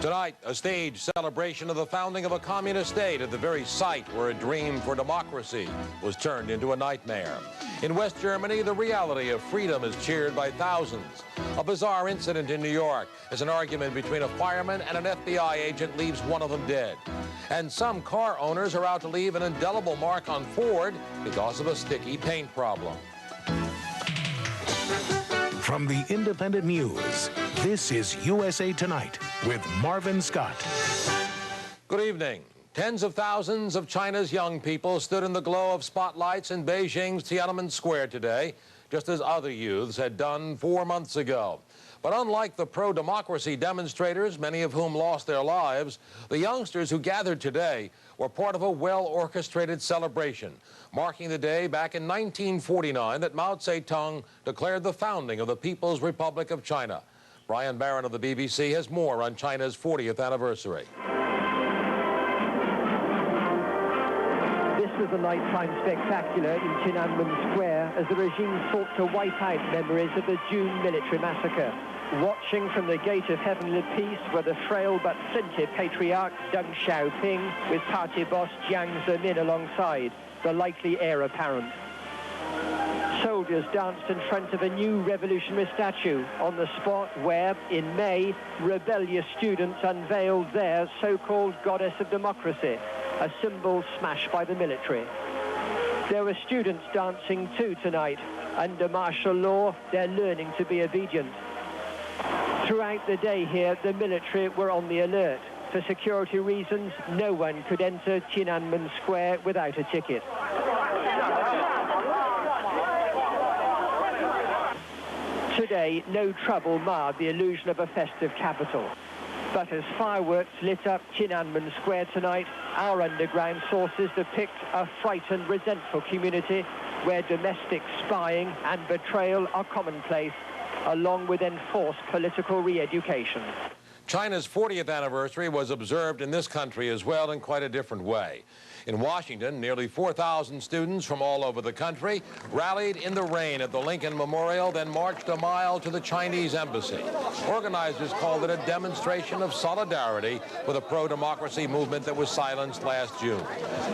Tonight, a staged celebration of the founding of a communist state at the very site where a dream for democracy was turned into a nightmare. In West Germany, the reality of freedom is cheered by thousands. A bizarre incident in New York as an argument between a fireman and an FBI agent leaves one of them dead. And some car owners are out to leave an indelible mark on Ford because of a sticky paint problem. From the Independent News, this is USA Tonight with Marvin Scott. Good evening. Tens of thousands of China's young people stood in the glow of spotlights in Beijing's Tiananmen Square today, just as other youths had done 4 months ago. But unlike the pro-democracy demonstrators, many of whom lost their lives, the youngsters who gathered today were part of a well-orchestrated celebration, marking the day back in 1949 that Mao Zedong declared the founding of the People's Republic of China. Brian Barron of the BBC has more on China's 40th anniversary. This was a nighttime spectacular in Tiananmen Square as the regime sought to wipe out memories of the June military massacre. Watching from the gate of heavenly peace were the frail but flinty patriarch Deng Xiaoping with party boss Jiang Zemin alongside, the likely heir apparent. Soldiers danced in front of a new revolutionary statue on the spot where, in May, rebellious students unveiled their so-called goddess of democracy, a symbol smashed by the military. There were students dancing too tonight. Under martial law, they're learning to be obedient. Throughout the day here, the military were on the alert. For security reasons, no one could enter Tiananmen Square without a ticket. Today, no trouble marred the illusion of a festive capital. But as fireworks lit up Tiananmen Square tonight, our underground sources depict a frightened, resentful community where domestic spying and betrayal are commonplace, along with enforced political re-education. China's 40th anniversary was observed in this country as well in quite a different way. In Washington, nearly 4,000 students from all over the country rallied in the rain at the Lincoln Memorial, then marched a mile to the Chinese embassy. Organizers called it a demonstration of solidarity with a pro-democracy movement that was silenced last June.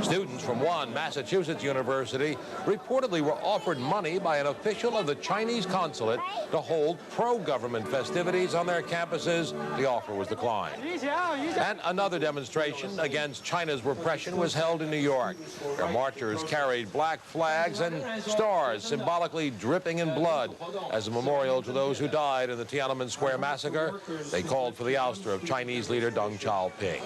Students from one Massachusetts university reportedly were offered money by an official of the Chinese consulate to hold pro-government festivities on their campuses. The offer was declined. And another demonstration against China's repression was held in New York. Their marchers carried black flags and stars symbolically dripping in blood as a memorial to those who died in the Tiananmen Square massacre. They called for the ouster of Chinese leader Deng Xiaoping.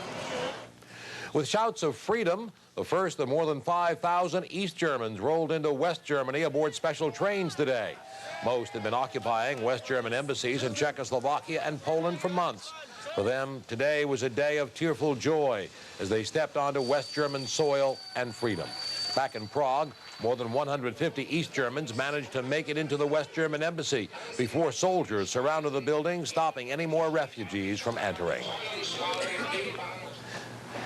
With shouts of freedom, the first of more than 5,000 East Germans rolled into West Germany aboard special trains today. Most had been occupying West German embassies in Czechoslovakia and Poland for months. For them, today was a day of tearful joy as they stepped onto West German soil and freedom. Back in Prague, more than 150 East Germans managed to make it into the West German embassy before soldiers surrounded the building, stopping any more refugees from entering.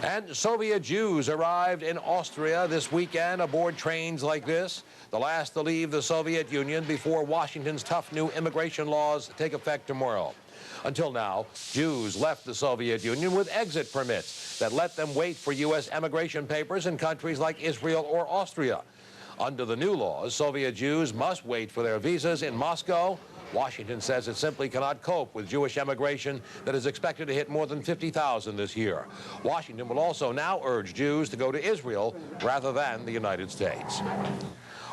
And Soviet Jews arrived in Austria this weekend aboard trains like this, the last to leave the Soviet Union before Washington's tough new immigration laws take effect tomorrow. Until now, Jews left the Soviet Union with exit permits that let them wait for U.S. immigration papers in countries like Israel or Austria. Under the new laws, Soviet Jews must wait for their visas in Moscow. Washington says it simply cannot cope with Jewish immigration that is expected to hit more than 50,000 this year. Washington will also now urge Jews to go to Israel rather than the United States.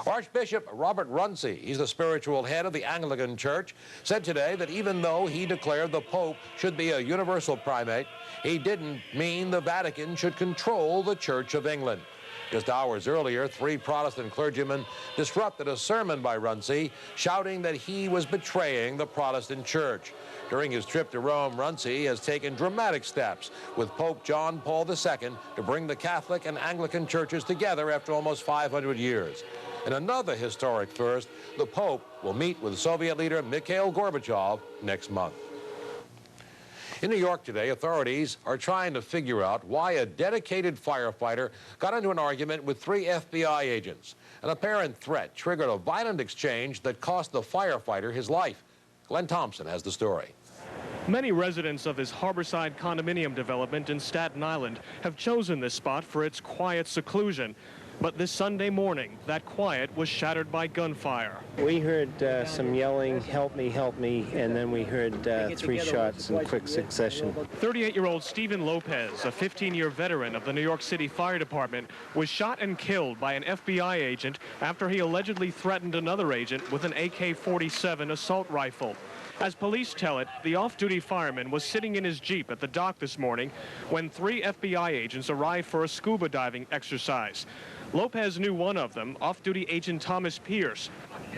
Archbishop Robert Runcie, he's the spiritual head of the Anglican Church, said today that even though he declared the Pope should be a universal primate, he didn't mean the Vatican should control the Church of England. Just hours earlier, 3 Protestant clergymen disrupted a sermon by Runcie, shouting that he was betraying the Protestant Church. During his trip to Rome, Runcie has taken dramatic steps with Pope John Paul II to bring the Catholic and Anglican churches together after almost 500 years. In another historic first, the Pope will meet with Soviet leader Mikhail Gorbachev next month. In New York today, authorities are trying to figure out why a dedicated firefighter got into an argument with 3 FBI agents. An apparent threat triggered a violent exchange that cost the firefighter his life. Glenn Thompson has the story. Many residents of this harborside condominium development in Staten Island have chosen this spot for its quiet seclusion. But this Sunday morning, that quiet was shattered by gunfire. We heard some yelling, help me, and then we heard 3 shots in quick succession. 38-year-old Stephen Lopez, a 15-year veteran of the New York City Fire Department, was shot and killed by an FBI agent after he allegedly threatened another agent with an AK-47 assault rifle. As police tell it, the off-duty fireman was sitting in his Jeep at the dock this morning when 3 FBI agents arrived for a scuba diving exercise. Lopez knew one of them, off-duty agent Thomas Pierce.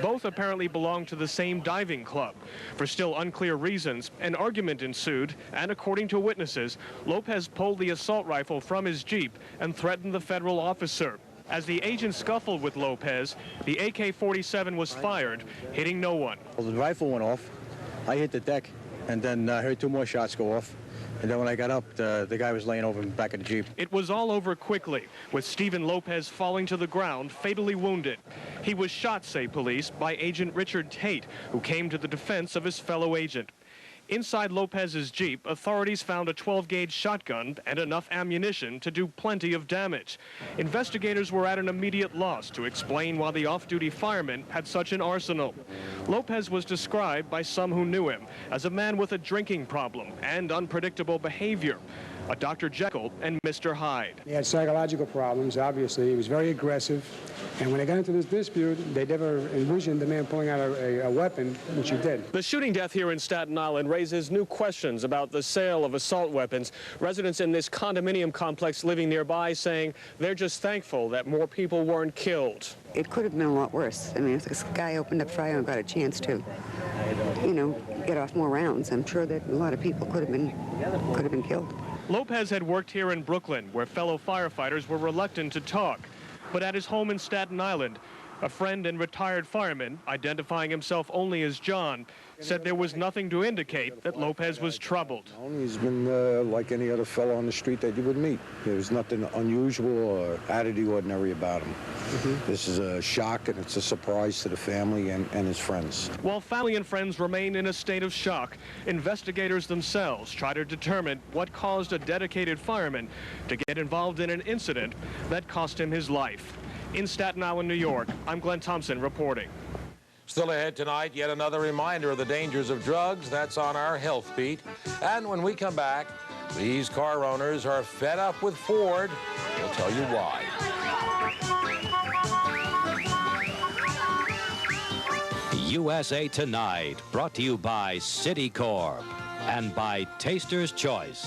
Both apparently belonged to the same diving club. For still unclear reasons, an argument ensued, and according to witnesses, Lopez pulled the assault rifle from his Jeep and threatened the federal officer. As the agent scuffled with Lopez, the AK-47 was fired, hitting no one. Well, the rifle went off. I hit the deck, and then I heard 2 more shots go off. And then when I got up, the guy was laying over in the back of the Jeep. It was all over quickly, with Stephen Lopez falling to the ground, fatally wounded. He was shot, say police, by Agent Richard Tate, who came to the defense of his fellow agent. Inside Lopez's Jeep, authorities found a 12-gauge shotgun and enough ammunition to do plenty of damage. Investigators were at an immediate loss to explain why the off-duty fireman had such an arsenal. Lopez was described by some who knew him as a man with a drinking problem and unpredictable behavior, a Dr. Jekyll and Mr. Hyde. He had psychological problems, obviously. He was very aggressive. And when they got into this dispute, they never envisioned the man pulling out a weapon, which he did. The shooting death here in Staten Island raises new questions about the sale of assault weapons. Residents in this condominium complex living nearby saying they're just thankful that more people weren't killed. It could have been a lot worse. I mean, if this guy opened up fire and got a chance to, you know, get off more rounds, I'm sure that a lot of people could have been killed. Lopez had worked here in Brooklyn, where fellow firefighters were reluctant to talk. But at his home in Staten Island, a friend and retired fireman, identifying himself only as John, said there was nothing to indicate that Lopez was troubled. He's been like any other fellow on the street that you would meet. There was nothing unusual or out of the ordinary about him. This is a shock, and it's a surprise to the family and his friends. While family and friends remain in a state of shock, investigators themselves try to determine what caused a dedicated fireman to get involved in an incident that cost him his life. In Staten Island, New York, I'm Glenn Thompson reporting. Still ahead tonight, yet another reminder of the dangers of drugs. That's on our health beat. And when we come back, these car owners are fed up with Ford. We'll tell you why. USA Tonight, brought to you by Citicorp and by Taster's Choice.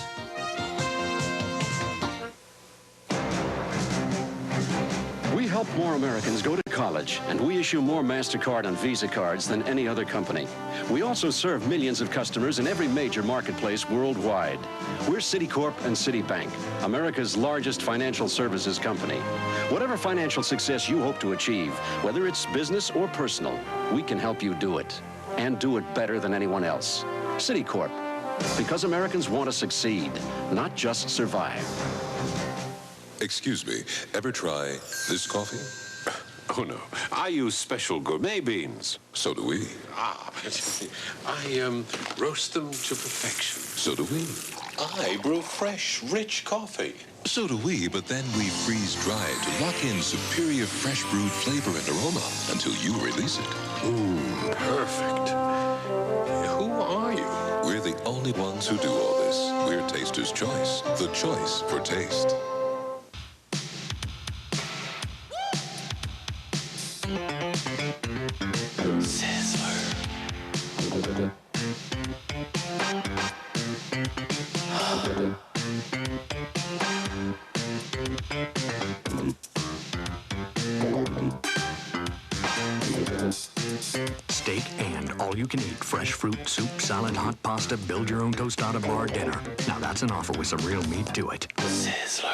We help more Americans go to college, and we issue more MasterCard and Visa cards than any other company. We also serve millions of customers in every major marketplace worldwide. We're Citicorp and Citibank, America's largest financial services company. Whatever financial success you hope to achieve, whether it's business or personal, we can help you do it, and do it better than anyone else. Citicorp, because Americans want to succeed, not just survive. Excuse me, ever try this coffee? Oh, no. I use special gourmet beans. So do we. Ah, I roast them to perfection. So do we. I brew fresh, rich coffee. So do we, but then we freeze dry to lock in superior fresh brewed flavor and aroma until you release it. Perfect. Who are you? We're the only ones who do all this. We're Taster's Choice, the choice for taste. Steak and all-you-can-eat fresh fruit, soup, salad, hot pasta, build your own tostada bar dinner. Now that's an offer with some real meat to it. Sizzler.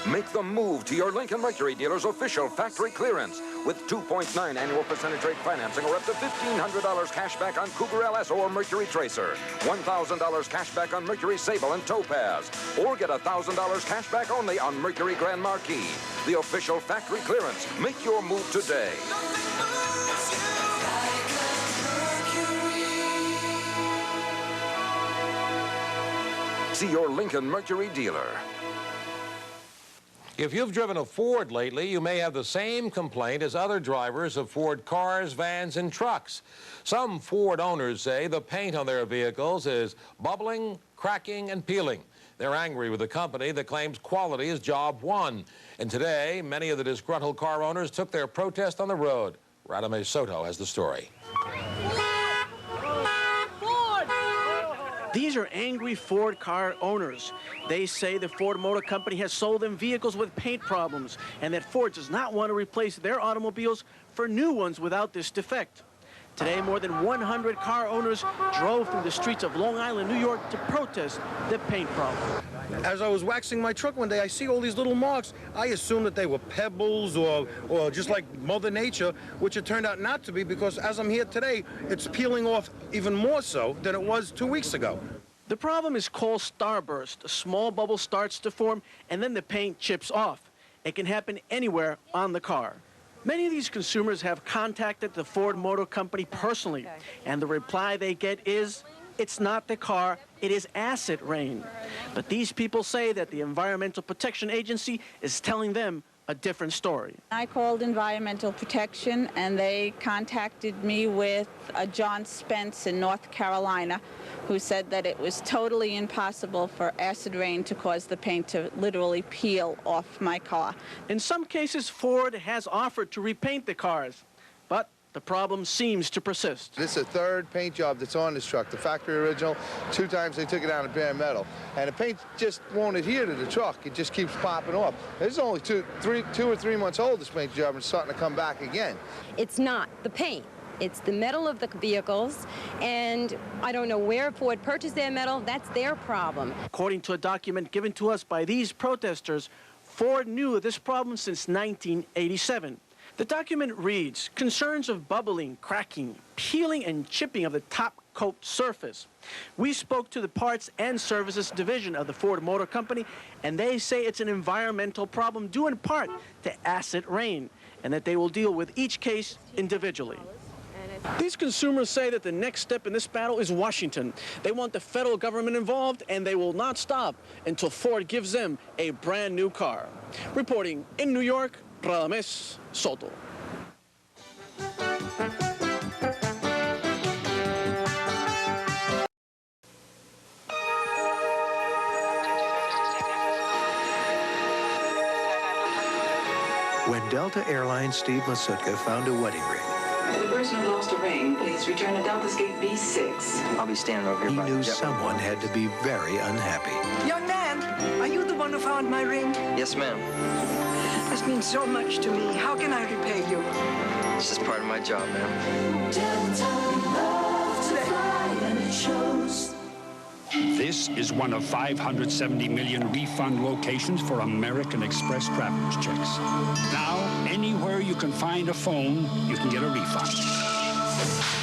Make the move to your Lincoln Mercury dealer's official factory clearance with 2.9 annual percentage rate financing or up to $1,500 cash back on Cougar LS or Mercury Tracer, $1,000 cash back on Mercury Sable and Topaz, or get $1,000 cash back only on Mercury Grand Marquis. The official factory clearance. Make your move today. See your Lincoln Mercury dealer. If you've driven a Ford lately, you may have the same complaint as other drivers of Ford cars, vans, and trucks. Some Ford owners say the paint on their vehicles is bubbling, cracking, and peeling. They're angry with the company that claims quality is job one. And today, many of the disgruntled car owners took their protest on the road. Radame Soto has the story. These are angry Ford car owners. They say the Ford Motor Company has sold them vehicles with paint problems and that Ford does not want to replace their automobiles for new ones without this defect. Today, more than 100 car owners drove through the streets of Long Island, New York to protest the paint problem. As I was waxing my truck one day, I see all these little marks. I assumed that they were pebbles or just like Mother Nature, which it turned out not to be, because as I'm here today, it's peeling off even more so than it was 2 weeks ago. The problem is called starburst. A small bubble starts to form and then the paint chips off. It can happen anywhere on the car. Many of these consumers have contacted the Ford Motor Company personally, and the reply they get is, it's not the car, it is acid rain. But these people say that the Environmental Protection Agency is telling them a different story. I called Environmental Protection, and they contacted me with John Spence in North Carolina, who said that it was totally impossible for acid rain to cause the paint to literally peel off my car. In some cases, Ford has offered to repaint the cars, but the problem seems to persist. This is the third paint job that's on this truck. The factory original, 2 times they took it out of bare metal. And the paint just won't adhere to the truck. It just keeps popping off. This is only two or three months old, this paint job, and it's starting to come back again. It's not the paint. It's the metal of the vehicles, and I don't know where Ford purchased their metal. That's their problem. According to a document given to us by these protesters, Ford knew of this problem since 1987. The document reads, concerns of bubbling, cracking, peeling, and chipping of the top coat surface. We spoke to the Parts and Services Division of the Ford Motor Company, and they say it's an environmental problem due in part to acid rain, and that they will deal with each case individually. These consumers say that the next step in this battle is Washington. They want the federal government involved, and they will not stop until Ford gives them a brand new car. Reporting in New York, Radame Soto. When Delta Airlines Steve Masutka found a wedding ring, The person who lost a ring, please return to Delta's gate B6. I'll be standing over here. He knew someone had to be very unhappy. Young man, are you the one who found my ring? Yes, ma'am. This means so much to me. How can I repay you? This is part of my job, ma'am. This is one of 570 million refund locations for American Express traveler's checks. Now, anywhere you can find a phone, you can get a refund.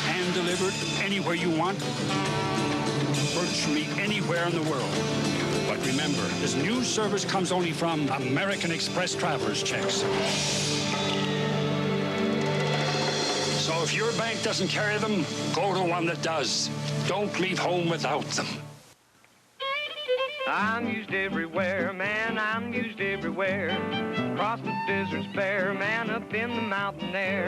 Hand delivered anywhere you want, virtually anywhere in the world. But remember, this new service comes only from American Express traveler's checks. So if your bank doesn't carry them, go to one that does. Don't leave home without them. I'm used everywhere, man, I'm used everywhere. Across the desert's bare, man, up in the mountain air.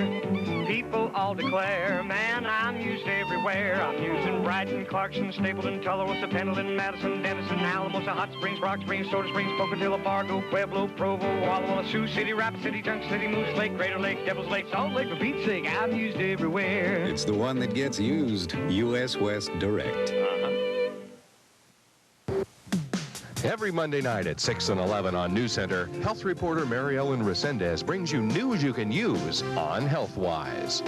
People all declare, man, I'm used everywhere. I'm used in Brighton, Clarkson, Stapleton, Tulsa, Pendleton, Madison, Denison, Alamosa, Hot Springs, Rock Springs, Soda Springs, Pocatello, Fargo, Pueblo, Provo, Walla Walla, Sioux City, Rapid City, Junction City, Moose Lake, Crater Lake, Devil's Lake, Salt Lake, for Pete's sake, I'm used everywhere. It's the one that gets used, U.S. West Direct. Every Monday night at 6 and 11 on News Center, health reporter Mary Ellen Resendez brings you news you can use on HealthWise.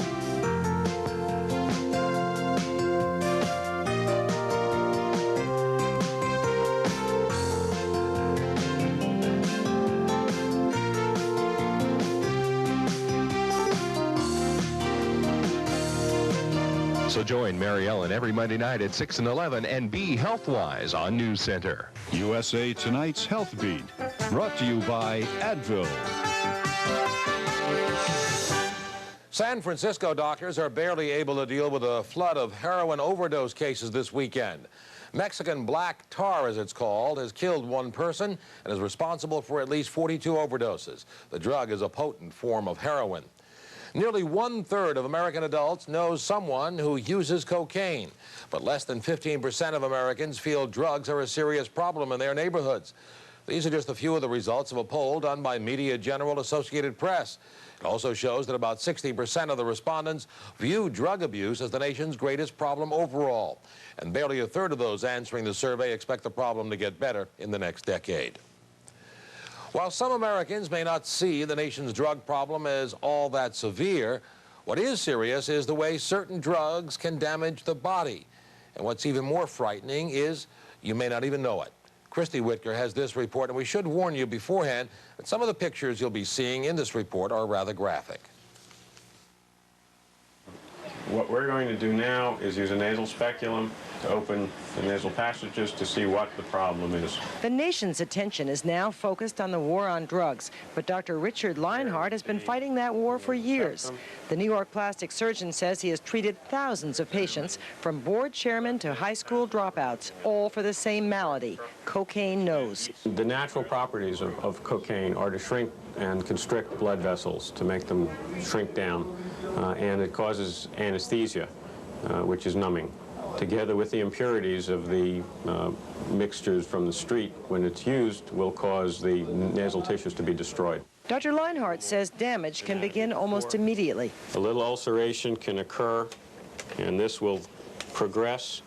So join Mary Ellen every Monday night at 6 and 11 and be HealthWise on News Center. USA Tonight's Health Beat, brought to you by Advil. San Francisco doctors are barely able to deal with a flood of heroin overdose cases this weekend. Mexican black tar, as it's called, has killed one person and is responsible for at least 42 overdoses. The drug is a potent form of heroin. Nearly 1/3 of American adults knows someone who uses cocaine, but less than 15% of Americans feel drugs are a serious problem in their neighborhoods. These are just a few of the results of a poll done by Media General Associated Press. It also shows that about 60% of the respondents view drug abuse as the nation's greatest problem overall, and barely 1/3 of those answering the survey expect the problem to get better in the next decade. While some Americans may not see the nation's drug problem as all that severe, what is serious is the way certain drugs can damage the body. And what's even more frightening is you may not even know it. Christy Whitaker has this report, and we should warn you beforehand that some of the pictures you'll be seeing in this report are rather graphic. What we're going to do now is use a nasal speculum to open the nasal passages to see what the problem is. The nation's attention is now focused on the war on drugs, but Dr. Richard Leinhart has been fighting that war for years. The New York plastic surgeon says he has treated thousands of patients, from board chairmen to high school dropouts, all for the same malady, cocaine nose. The natural properties of cocaine are to shrink and constrict blood vessels, to make them shrink down, and it causes anesthesia, which is numbing. Together with the impurities of the mixtures from the street, when it's used, will cause the nasal tissues to be destroyed. Dr. Leinhart says damage can begin almost immediately. A little ulceration can occur, and this will progress.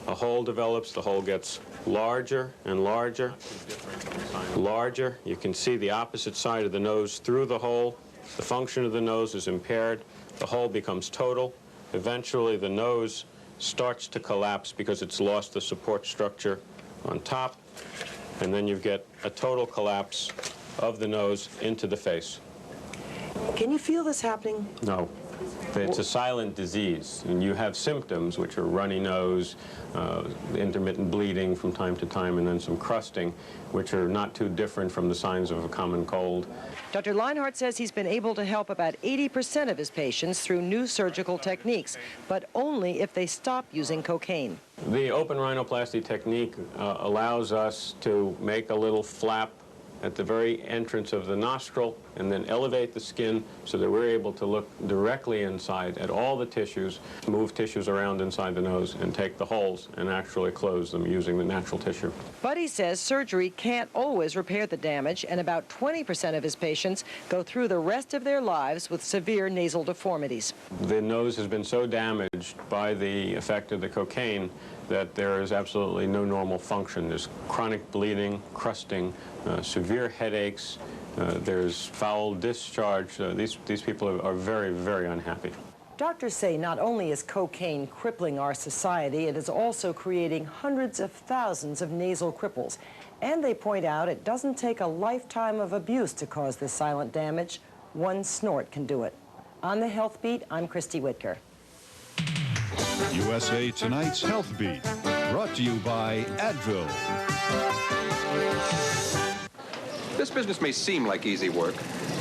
A hole develops, the hole gets larger and larger, larger. You can see the opposite side of the nose through the hole. The function of the nose is impaired. The hole becomes total. Eventually, the nose starts to collapse because it's lost the support structure on top, and then you get a total collapse of the nose into the face. Can you feel this happening? No. It's a silent disease, and you have symptoms, which are runny nose, intermittent bleeding from time to time, and then some crusting, which are not too different from the signs of a common cold. Dr. Leinhart says he's been able to help about 80% of his patients through new surgical techniques, but only if they stop using cocaine. The open rhinoplasty technique allows us to make a little flap at the very entrance of the nostril and then elevate the skin so that we're able to look directly inside at all the tissues, move tissues around inside the nose, and take the holes and actually close them using the natural tissue. But he says surgery can't always repair the damage, and about 20% of his patients go through the rest of their lives with severe nasal deformities. The nose has been so damaged by the effect of the cocaine that there is absolutely no normal function. There's chronic bleeding, crusting, severe headaches, there's foul discharge. These people are very, very unhappy. Doctors say not only is cocaine crippling our society, it is also creating hundreds of thousands of nasal cripples. And they point out it doesn't take a lifetime of abuse to cause this silent damage. One snort can do it. On the Health Beat, I'm Christy Whitaker. USA Tonight's Health Beat, brought to you by Advil. This business may seem like easy work,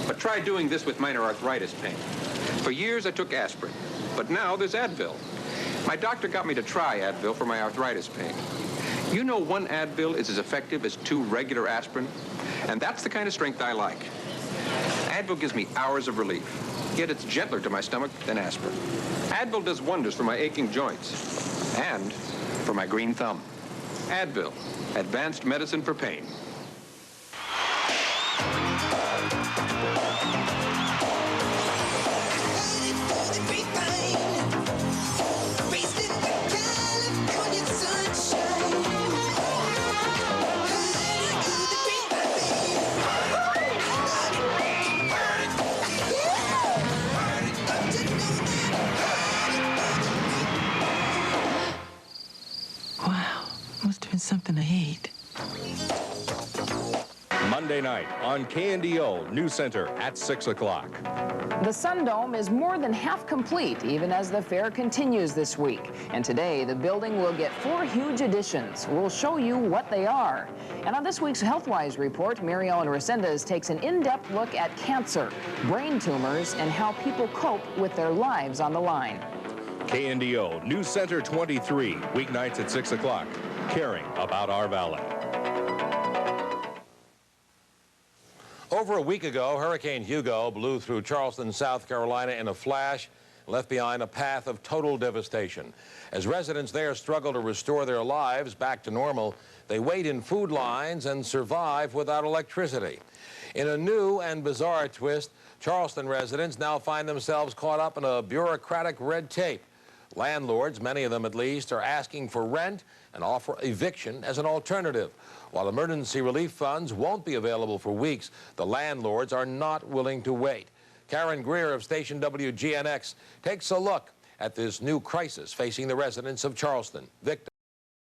but try doing this with minor arthritis pain. For years I took aspirin, but now there's Advil. My doctor got me to try Advil for my arthritis pain. You know, one Advil is as effective as 2 regular aspirin, and that's the kind of strength I like. Advil gives me hours of relief, yet it's gentler to my stomach than aspirin. Advil does wonders for my aching joints and for my green thumb. Advil, advanced medicine for pain. Something to eat. Monday night on KNDO News Center at 6 o'clock. The Sun Dome is more than half complete, even as the fair continues this week. And today, the building will get 4 huge additions. We'll show you what they are. And on this week's HealthWise report, Mary Ellen Resendez takes an in-depth look at cancer, brain tumors, and how people cope with their lives on the line. KNDO News Center 23, weeknights at 6 o'clock. caring about our valley. Over a week ago, Hurricane Hugo blew through Charleston, South Carolina in a flash, left behind a path of total devastation. As residents there struggle to restore their lives back to normal, they wait in food lines and survive without electricity. In a new and bizarre twist, Charleston residents now find themselves caught up in a bureaucratic red tape. Landlords, many of them at least, are asking for rent and offer eviction as an alternative. While emergency relief funds won't be available for weeks, the landlords are not willing to wait. Karen Greer of station WGNX takes a look at this new crisis facing the residents of Charleston. Victor.